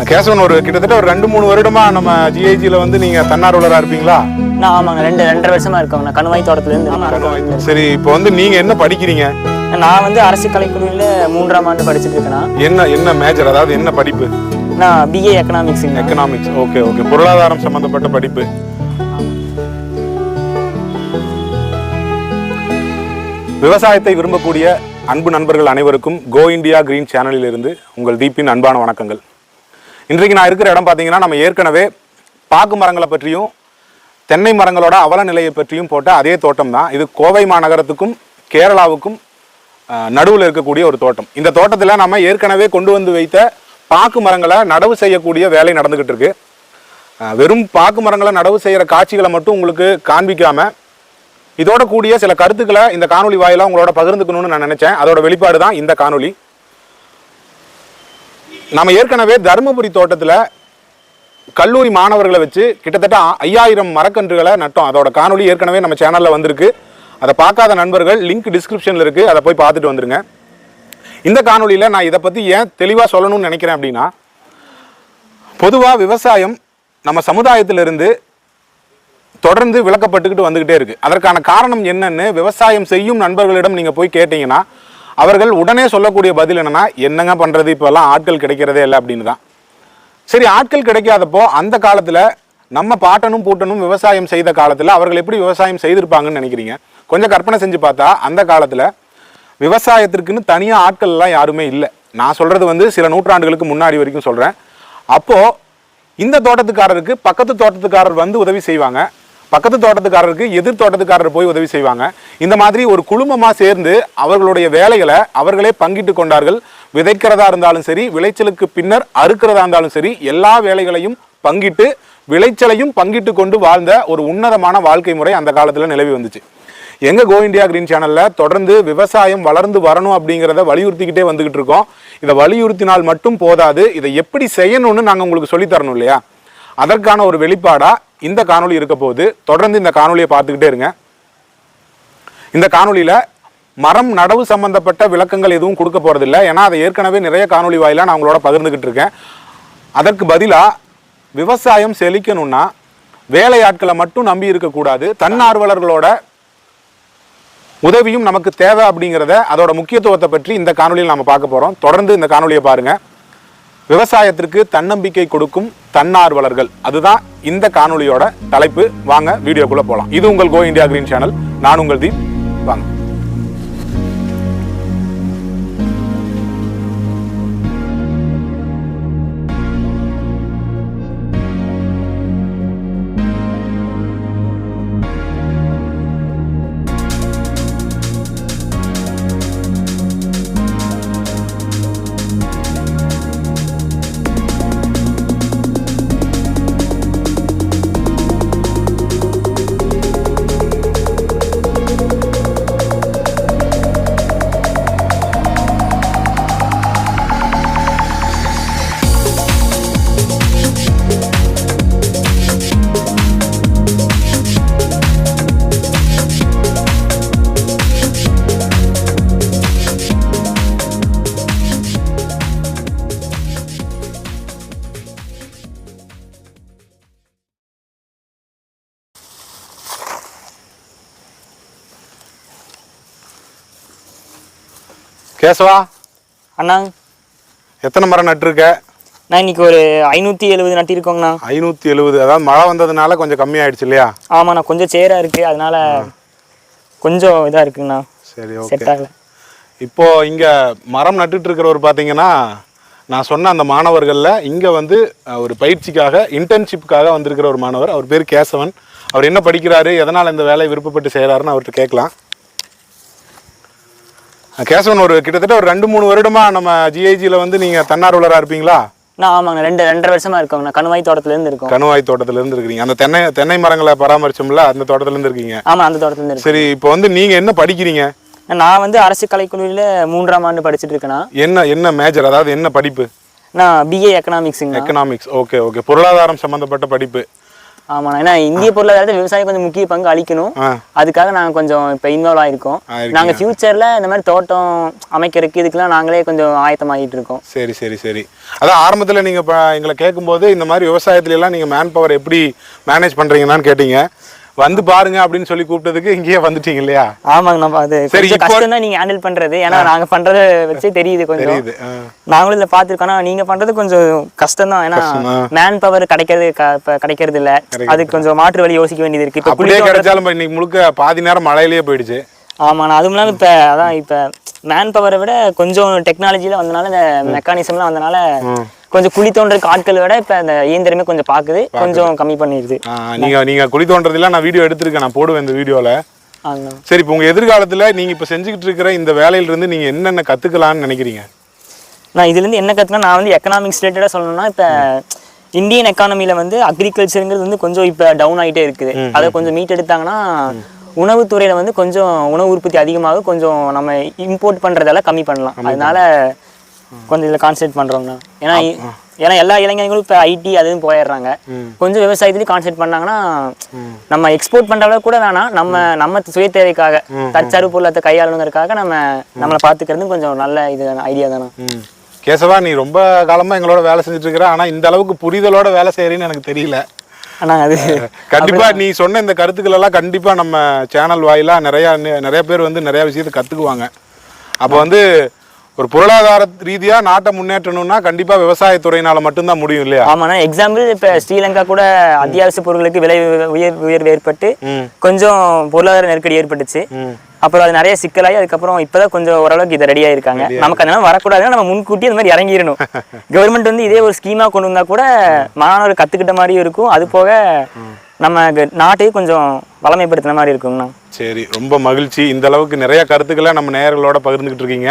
கேசவன் ஒரு கிட்டத்தட்ட ஒரு 2-3 வருடமா நம்ம ஜிஐஜில வந்து நீங்க தன்னார்வலரா இருப்பீங்களா? நான் ஆமாங்க 2.5 வருஷமா இருக்கோங்க. நான் கணுவாய் தோட்டத்துலேருந்து. சரி, இப்போ வந்து நீங்க என்ன படிக்கிறீங்க? நான் வந்து அரசு கலைக்கல்லூரியில் 3ஆம் ஆண்டு படிச்சுட்டு இருக்கேன். என்ன மேஜர், அதாவது என்ன படிப்பு? நான் BA economics. Economics, okay okay. பொருளாதாரம் சம்பந்தப்பட்ட படிப்பு. விவசாயத்தை விரும்பக்கூடிய அன்பு நண்பர்கள் அனைவருக்கும் கோ இந்தியா கிரீன் சேனலில் இருந்து உங்கள் தீபின் அன்பான வணக்கங்கள். இன்றைக்கு நான் இருக்கிற இடம் பார்த்தீங்கன்னா, நம்ம ஏற்கனவே பாக்கு மரங்களை பற்றியும் தென்னை மரங்களோட அவல நிலையை பற்றியும் போட்ட அதே தோட்டம் தான். இது கோவை மாநகரத்துக்கும் கேரளாவுக்கும் நடுவில் இருக்கக்கூடிய ஒரு தோட்டம். இந்த தோட்டத்தில் நம்ம ஏற்கனவே கொண்டு வந்து வைத்த பாக்கு மரங்களை நடவு செய்யக்கூடிய வேலை நடந்துக்கிட்டு இருக்கு. வெறும் பாக்கு மரங்களை நடவு செய்கிற காட்சிகளை மட்டும் உங்களுக்கு காண்பிக்காமல் இதோட கூடிய சில கருத்துக்களை இந்த காணொலி வாயிலாக உங்களோட பகிர்ந்துக்கணும்னு நான் நினச்சேன். அதோட வெளிப்பாடு தான் இந்த காணொலி. நம்ம ஏற்கனவே தருமபுரி தோட்டத்தில் கல்லூரி மாணவர்களை வச்சு கிட்டத்தட்ட 5000 மரக்கன்றுகளை நட்டோம். அதோட காணொலி ஏற்கனவே நம்ம சேனலில் வந்திருக்கு. அதை பார்க்காத நண்பர்கள் லிங்க் டிஸ்கிரிப்ஷனில் இருக்குது, அதை போய் பார்த்துட்டு வந்துருங்க. இந்த காணொலியில் நான் இதை பற்றி ஏன் தெளிவாக சொல்லணும்னு நினைக்கிறேன் அப்படின்னா, பொதுவாக விவசாயம் நம்ம சமுதாயத்திலிருந்து தொடர்ந்து விளக்கப்பட்டுக்கிட்டு வந்துக்கிட்டே இருக்குது. அதற்கான காரணம் என்னன்னு விவசாயம் செய்யும் நண்பர்களிடம் நீங்கள் போய் கேட்டிங்கன்னா அவர்கள் உடனே சொல்லக்கூடிய பதில் என்னென்னா, என்னங்க பண்ணுறது, இப்போல்லாம் ஆட்கள் கிடைக்கிறதே இல்லை அப்படின்னு தான். சரி, ஆட்கள் கிடைக்காதப்போ அந்த காலத்தில் நம்ம பாட்டனும் பூட்டனும் விவசாயம் செய்த காலத்தில் அவர்கள் எப்படி விவசாயம் செய்திருப்பாங்கன்னு நினைக்கிறீங்க? கொஞ்சம் கற்பனை செஞ்சு பார்த்தா அந்த காலத்தில் விவசாயத்திற்குன்னு தனியாக ஆட்கள்லாம் யாருமே இல்லை. நான் சொல்கிறது வந்து சில நூற்றாண்டுகளுக்கு முன்னாடி வரைக்கும் சொல்கிறேன். அப்போது இந்த தோட்டத்துக்காரருக்கு பக்கத்து தோட்டத்துக்காரர் வந்து உதவி செய்வாங்க, பக்கத்து தோட்டத்துக்காரருக்கு எதிர் தோட்டத்துக்காரர் போய் உதவி செய்வாங்க. இந்த மாதிரி ஒரு குழுமமாக சேர்ந்து அவர்களுடைய வேலைகளை அவர்களே பங்கிட்டு கொண்டார்கள். விதைக்கிறதா இருந்தாலும் சரி, விளைச்சலுக்கு பின்னர் அறுக்கிறதா இருந்தாலும் சரி, எல்லா வேலைகளையும் பங்கிட்டு விளைச்சலையும் பங்கிட்டு கொண்டு வாழ்ந்த ஒரு உன்னதமான வாழ்க்கை முறை அந்த காலத்தில் நிலவி வந்துச்சு. எங்கள் கோ இந்தியா கிரீன் சேனலில் தொடர்ந்து விவசாயம் வளர்ந்து வரணும் அப்படிங்கிறத வலியுறுத்திக்கிட்டே வந்துக்கிட்டு இருக்கோம். இதை வலியுறுத்தினால் மட்டும் போதாது, இதை எப்படி செய்யணும்னு நாங்கள் உங்களுக்கு சொல்லித்தரணும் இல்லையா? அதற்கான ஒரு வெளிப்பாடாக இந்த காணொலி இருக்க போது. தொடர்ந்து இந்த காணொலியை பார்த்துக்கிட்டே இருங்க. இந்த காணொலியில் மரம் நடவு சம்பந்தப்பட்ட விளக்கங்கள் எதுவும் கொடுக்க போகிறதில்ல. ஏன்னா அதை ஏற்கனவே நிறைய காணொலி வாயிலாக நான் உங்களோட பகிர்ந்துக்கிட்டு இருக்கேன். அதற்கு பதிலாக விவசாயம் செழிக்கணும்னா வேலையாட்களை மட்டும் நம்பி இருக்கக்கூடாது, தன்னார்வலர்களோட உதவியும் நமக்கு தேவை அப்படிங்கிறத, அதோட முக்கியத்துவத்தை பற்றி இந்த காணொலியில் நம்ம பார்க்க போகிறோம். தொடர்ந்து இந்த காணொலியை பாருங்கள். விவசாயத்திற்கு தன்னம்பிக்கை கொடுக்கும் தன்னார்வலர்கள், அதுதான் இந்த காணொலியோட தலைப்பு. வாங்க வீடியோக்குள்ள போகலாம். இது உங்கள் கோ இந்தியா கிரீன் சேனல். நான் உங்கள் தீப். வாங்க. கேசவா அண்ணா, எத்தனை மரம் நட்டுருக்க? நான் இன்னைக்கு ஒரு 570 நட்டிருக்கோங்கண்ணா. 570, அதாவது மழை வந்ததுனால கொஞ்சம் கம்மியாயிடுச்சு இல்லையா? ஆமாண்ணா, கொஞ்சம் சேராக இருக்குது, அதனால கொஞ்சம் இதாக இருக்குங்கண்ணா. சரி, செட் ஆகலை. இப்போ இங்கே மரம் நட்டுட்டு இருக்கிறவர் பார்த்தீங்கன்னா, நான் சொன்ன அந்த மாணவர்களில் இங்கே வந்து ஒரு பயிற்சிக்காக இன்டர்ன்ஷிப்புக்காக வந்திருக்கிற ஒரு மாணவர். அவர் பேர் கேசவன். அவர் என்ன படிக்கிறாரு, எதனால் இந்த வேலையை விருப்பப்பட்டு செய்கிறாருன்னு அவர்கிட்ட கேட்கலாம். கேசவன், ஒரு கிட்டத்தட்ட ஒரு 2-3 வருடமா நம்ம ஜிஐஜில வந்து நீங்க தன்னார்வலரா இருப்பீங்களா? நான் ஆமாங்க 2.5 வருஷமா இருக்கோங்க. கணுவாய் தோட்டத்துலேருந்து இருக்கோம். கணுவாய் தோட்டத்திலேருந்து இருக்கீங்க. அந்த தென்னை மரங்களை பராமரிச்சோம்ல, அந்த தோட்டத்திலேருந்து இருக்கீங்க. ஆமாம், அந்த தோட்டத்துலேருந்து. சரி, இப்போ வந்து நீங்க என்ன படிக்கிறீங்க? நான் வந்து அரசு கலைக்கல்லூரியில் 3ஆம் ஆண்டு படிச்சுட்டு இருக்கேன்னா. என்ன மேஜர், அதாவது என்ன படிப்பு? நான் BA economics. Economics, okay okay. பொருளாதாரம் சம்பந்தப்பட்ட படிப்பு. ஆமாண்ணா, ஏன்னா இந்திய பொருளாதாரத்தை விவசாயம் கொஞ்சம் முக்கிய பங்கு அளிக்கணும். அதுக்காக நாங்க கொஞ்சம் இப்ப இன்வால்வ் ஆயிருக்கோம். நாங்க ஃபியூச்சர்ல இந்த மாதிரி தோட்டம் அமைக்கிறதுக்கு இதுக்கெல்லாம் நாங்களே கொஞ்சம் ஆயத்தமாகிட்டு இருக்கோம். சரி சரி சரி. அதான் ஆரம்பத்துல நீங்க எங்களை கேட்கும்போது இந்த மாதிரி விவசாயத்துல எல்லாம் நீங்க மேன் பவர் எப்படி மேனேஜ் பண்றீங்கன்னு கேட்டீங்க. வந்து பாருங்க அப்படின்னு சொல்லி கூப்பிட்டதுக்கு இங்கேயே வந்துட்டீங்க இல்லையா? ஆமாங்க, நம்ம அது கொஞ்சம் கஷ்டம் தான் நீங்க ஹேண்டில் பண்றது. ஏன்னா நாங்க பண்றத வச்சே தெரியுது கொஞ்சம். நாங்களும் இதை பார்த்துருக்கோம். ஆனா நீங்க பண்றது கொஞ்சம் கஷ்டம் தான். ஏன்னா மேன் பவர் கிடைக்கிறது இல்ல. அதுக்கு கொஞ்சம் மாற்று வழி யோசிக்க வேண்டியது இருக்கு. இப்ப குளிக்க கிடைச்சாலும் இன்னைக்கு முழுக்க பாதி நேரம் மழையிலேயே போயிடுச்சு. ஆமாண்ணா, அதுவும் இல்லாமல் இப்போ மேன் பவரை விட கொஞ்சம் டெக்னாலஜியில் வந்தனால, இந்த மெக்கானிசம்லாம் வந்தனால கொஞ்சம் குழி தோன்றதுக்கு ஆட்களை விட இப்போ அந்த இயந்திரமே கொஞ்சம் பார்க்குது, கொஞ்சம் கம்மி பண்ணிடுது. நீங்கள் குழி தோன்றதுலாம் நான் வீடியோ எடுத்திருக்கேன், நான் போடுவேன் இந்த வீடியோவில். சரி, இப்போ உங்கள் எதிர்காலத்தில் நீங்கள் இப்போ செஞ்சுக்கிட்டு இருக்கிற இந்த வேலையிலிருந்து நீங்கள் என்னென்ன கற்றுக்கலான்னு நினைக்கிறீங்க? நான் இதுலேருந்து என்ன கற்றுக்கணும், நான் வந்து எக்கனாமிக்ஸ் ரிலேட்டடாக சொல்லணும்னா, இப்போ இந்தியன் எக்கானமியில் வந்து அக்ரிகல்ச்சருங்கிறது வந்து கொஞ்சம் இப்போ டவுன் ஆகிட்டே இருக்குது. அதை கொஞ்சம் மீட் எடுத்தாங்கன்னா உணவுத்துறையில் வந்து கொஞ்சம் உணவு உற்பத்தி அதிகமாக கொஞ்சம் நம்ம இம்போர்ட் பண்ணுறதெல்லாம் கம்மி பண்ணலாம். அதனால கொஞ்சம் இதில் கான்சென்ட்ரேட் பண்ணுறோம்னா, ஏன்னா எல்லா இளைஞர்களும் இப்போ ஐடி அதுவும் போயிடுறாங்க. கொஞ்சம் விவசாயத்துலேயும் கான்சென்ட்ரேட் பண்ணாங்கன்னா நம்ம எக்ஸ்போர்ட் பண்ணுற அளவுக்கு கூட வேணாம், நம்ம சுய தேவைக்காக தற்சார்பு பொருளத்தை கையாளணுங்கிறதுக்காக நம்மளை பார்த்துக்கிறது கொஞ்சம் நல்ல இது ஐடியா தானே. கேசவா, நீ ரொம்ப காலமாக எங்களோட வேலை செஞ்சுட்டு இருக்கிற, ஆனால் இந்த அளவுக்கு புரிதலோட வேலை செய்கிறேன்னு எனக்கு தெரியல. கண்டிப்பா நீ சொன்ன இந்த கருத்துக்கள் எல்லாம் கண்டிப்பா நம்ம சேனல் வாயிலா நிறைய பேர் வந்து நிறைய விஷயத்தை கத்துக்குவாங்க. அப்ப வந்து ஒரு பொருளாதார ரீதியா நாட்டை முன்னேற்றணும்னா கண்டிப்பா விவசாயத்துறையினால மட்டும்தான் முடியும் இல்லையா? ஆமாண்ணா, எக்ஸாம்பிள் இப்ப ஸ்ரீலங்கா கூட அத்தியாவசிய பொருட்களுக்கு விலை உயர்வு ஏற்பட்டு கொஞ்சம் பொருளாதார நெருக்கடி ஏற்பட்டுச்சு. அப்புறம் அது நிறைய சிக்கலாகி அதுக்கப்புறம் இப்பதான் கொஞ்சம் ஓரளவுக்கு இதை ரெடியா இருக்காங்க. நமக்கு அதனால வரக்கூடாதுன்னா நம்ம முன்கூட்டி அந்த மாதிரி இறங்கிடணும். கவர்மெண்ட் வந்து இதே ஒரு ஸ்கீமா கொண்டு வந்தா கூட மாணவர் கத்துக்கிட்ட மாதிரியும் இருக்கும், அது போக நம்ம நாட்டையும் கொஞ்சம் வளமைப்படுத்தின மாதிரி இருக்குங்கண்ணா. சரி, ரொம்ப மகிழ்ச்சி. இந்த அளவுக்கு நிறைய கருத்துக்களை நம்ம நேயர்களோட பகிர்ந்துகிட்டு இருக்கீங்க.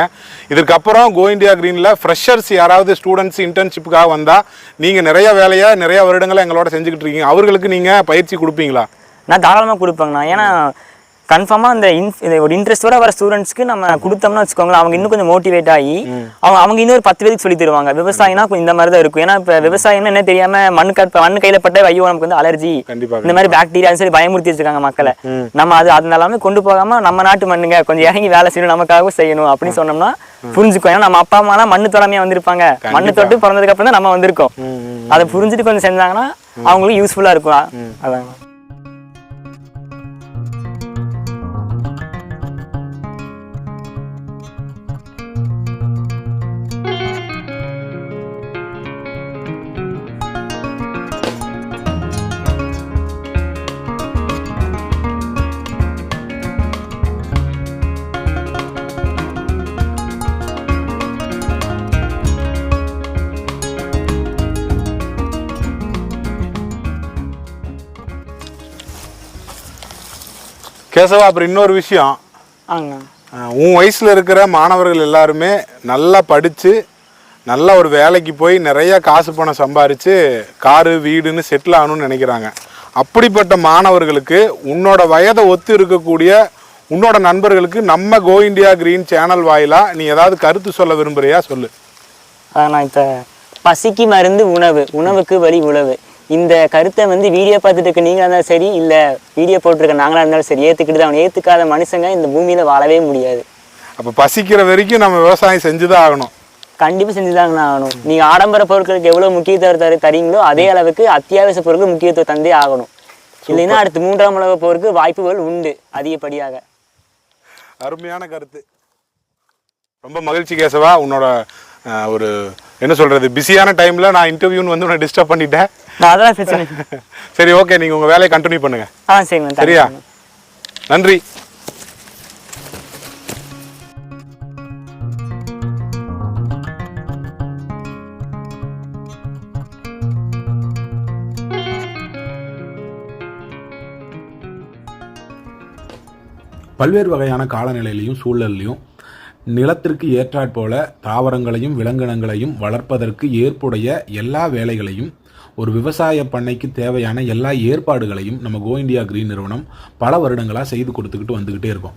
இதுக்கப்புறம் கோ இந்தியா கிரீன்ல ஃப்ரெஷர்ஸ் யாராவது ஸ்டூடெண்ட்ஸ் இன்டர்ன்ஷிப்புக்காக வந்தா நீங்க நிறைய வேலையை நிறைய வருடங்களை எங்களோட செஞ்சுக்கிட்டு இருக்கீங்க, அவர்களுக்கு நீங்க பயிற்சி கொடுப்பீங்களா? நான் தாராளமாக கொடுப்பேங்கண்ணா. ஏன்னா கன்ஃபார்மாக அந்த ஒரு இன்ட்ரெஸ்டோட வர ஸ்டூடெண்ட்ஸ்க்கு நம்ம கொடுத்தோம்னா வச்சுக்கோங்களேன், அவங்க இன்னும் கொஞ்சம் மோட்டிவேட் ஆகி அவங்க இன்னொரு 10 பேருக்கு சொல்லி தருவாங்க. விவசாயம்னா இந்த மாதிரி தான் இருக்கும். ஏன்னா இப்போ விவசாயம்னா என்ன தெரியாம மண்ணு கையில பட்ட ஐயோ நமக்கு வந்து அலர்ஜி இந்த மாதிரி பாக்டீரியா சரி பயமுறுத்தி வச்சிருக்காங்க மக்களை. நம்ம அதனால கொண்டு போகாம நம்ம நாட்டு மண்ணுங்க கொஞ்சம் இறங்கி வேலை செய்யணும், நமக்காகவும் செய்யணும் அப்படின்னு சொன்னோம்னா புரிஞ்சுக்கோ. ஏன்னா நம்ம அப்பா அம்மா எல்லாம் மண்ணு தொடாமையா வந்திருப்பாங்க, மண்ணு தொட்டு பிறந்ததுக்கு அப்புறம் தான் நம்ம வந்திருக்கோம். அதை புரிஞ்சுட்டு கொஞ்சம் செஞ்சாங்கன்னா அவங்களுக்கு யூஸ்ஃபுல்லா இருக்கும். அதான் கேசவா, அப்புறம் இன்னொரு விஷயம், உன் வயசுல இருக்கிற மாணவர்கள் எல்லாருமே நல்லா படிச்சு நல்ல ஒரு வேலைக்கு போய் நிறைய காசு பணம் சம்பாரிச்சு காரு வீடுன்னு செட்டில் ஆகணும்னு நினைக்கிறாங்க. அப்படிப்பட்ட மாணவர்களுக்கு உன்னோட வயதை ஒத்து இருக்கக்கூடிய உன்னோட நண்பர்களுக்கு நம்ம கோ இந்தியா கிரீன் சேனல் வாயிலா நீ ஏதாவது கருத்து சொல்ல விரும்புறியா? சொல்லு. நான் இப்போ பசிக்கு மருந்து உணவு, உணவுக்கு வழி உழவு, இந்த கருத்தை வந்து வீடியோ பார்த்துட்டு இருக்க நீங்களா இருந்தாலும் சரி, இல்லை வீடியோ போட்டிருக்க நாங்களா இருந்தாலும் சரி ஏற்றுக்கிட்டு தான். அவன் ஏற்றுக்காத மனுஷங்க இந்த பூமியில் வாழவே முடியாது. அப்போ பசிக்கிற வரைக்கும் நம்ம விவசாயம் செஞ்சுதான் ஆகணும். கண்டிப்பாக செஞ்சுதாங்கண்ணா ஆகணும். நீங்கள் ஆடம்பர பொருட்களுக்கு எவ்வளோ முக்கியத்துவம் தரீங்களோ அதே அளவுக்கு அத்தியாவசிய பொருட்கள் முக்கியத்துவம் தந்தே ஆகணும். இல்லைன்னா அடுத்து 3ஆம் உலக போருக்கு வாய்ப்புகள் உண்டு அதிகப்படியாக. அருமையான கருத்து. ரொம்ப மகிழ்ச்சி கேசவா. உன்னோட ஒரு என்ன சொல்றது பிஸியான டைம்ல நான் இன்டர்வியூன்னு வந்து உன்னை டிஸ்டர்ப் பண்ணிட்டேன். அதெல்லாம் பிரச்சனை. சரி, ஓகே, நீங்க உங்க வேலையை கண்டினியூ பண்ணுங்க. சரிங்க, சரியா? நன்றி. பல்வேறு வகையான காலநிலையிலையும் சூழல்லையும் நிலத்திற்கு ஏற்றாற்போல தாவரங்களையும் விலங்கினங்களையும் வளர்ப்பதற்கு ஏற்புடைய எல்லா வேலைகளையும், ஒரு விவசாய பண்ணைக்கு தேவையான எல்லா ஏற்பாடுகளையும் நம்ம கோ இந்தியா கிரீன் நிறுவனம் பல வருடங்களாக செய்து கொடுத்துக்கிட்டு வந்துக்கிட்டே இருக்கோம்.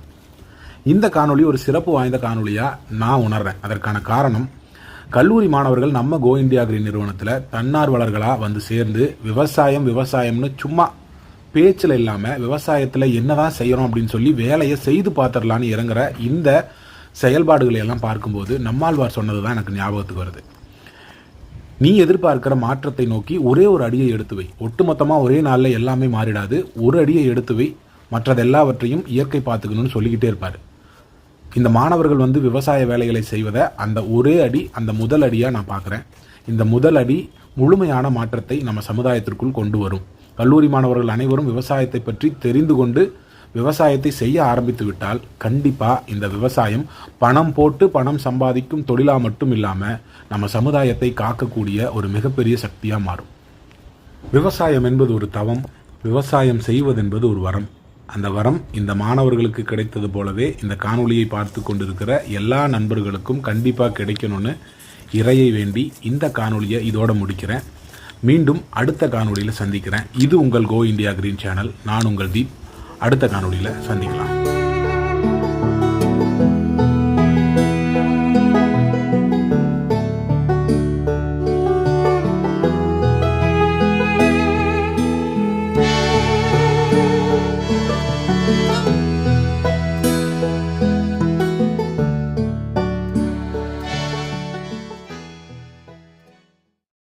இந்த காணொளி ஒரு சிறப்பு வாய்ந்த காணொளியாக நான் உணர்றேன். அதற்கான காரணம், கல்லூரி மாணவர்கள் நம்ம கோ இந்தியா கிரீன் நிறுவனத்தில் தன்னார்வலர்களாக வந்து சேர்ந்து விவசாயம்னு சும்மா பேச்சில் இல்லாமல் விவசாயத்தில் என்னதான் செய்கிறோம் அப்படின்னு சொல்லி வேலையை செய்து பார்த்துடலான்னு இறங்குற இந்த செயல்பாடுகளை எல்லாம் பார்க்கும்போது நம்மாழ்வார் சொன்னது தான் எனக்கு ஞாபகத்துக்கு வருது. நீ எதிர்பார்க்கிற மாற்றத்தை நோக்கி ஒரே ஒரு அடியை எடுத்து வை. ஒட்டுமொத்தமாக ஒரே நாளில் எல்லாமே மாறிடாது. ஒரு அடியை எடுத்து வை, மற்றதெல்லாவற்றையும் இயற்கை பார்த்துக்கணும்னு சொல்லிக்கிட்டே இருப்பார். இந்த மாணவர்கள் வந்து விவசாய வேலைகளை செய்வதை அந்த ஒரே அடி, அந்த முதல் அடியாக நான் பார்க்குறேன். இந்த முதல் அடி முழுமையான மாற்றத்தை நம்ம சமுதாயத்திற்குள் கொண்டு வரும். கல்லூரி மாணவர்கள் அனைவரும் விவசாயத்தை பற்றி தெரிந்து கொண்டு விவசாயத்தை செய்ய ஆரம்பித்து விட்டால் கண்டிப்பாக இந்த விவசாயம் பணம் போட்டு பணம் சம்பாதிக்கும் தொழிலாக மட்டும் இல்லாமல் நம்ம சமுதாயத்தை காக்கக்கூடிய ஒரு மிகப்பெரிய சக்தியாக மாறும். விவசாயம் என்பது ஒரு தவம், விவசாயம் செய்வதென்பது ஒரு வரம். அந்த வரம் இந்த மாணவர்களுக்கு கிடைத்தது போலவே இந்த காணொளியை பார்த்து கொண்டிருக்கிற எல்லா நண்பர்களுக்கும் கண்டிப்பாக கிடைக்கணும்னு இறையை வேண்டி இந்த காணொளியை இதோட முடிக்கிறேன். மீண்டும் அடுத்த காணொளியில் சந்திக்கிறேன். இது உங்கள் கோ இந்தியா கிரீன் சேனல். நான் உங்கள் தீப். அடுத்த காணொளியில் சந்திக்கலாம்.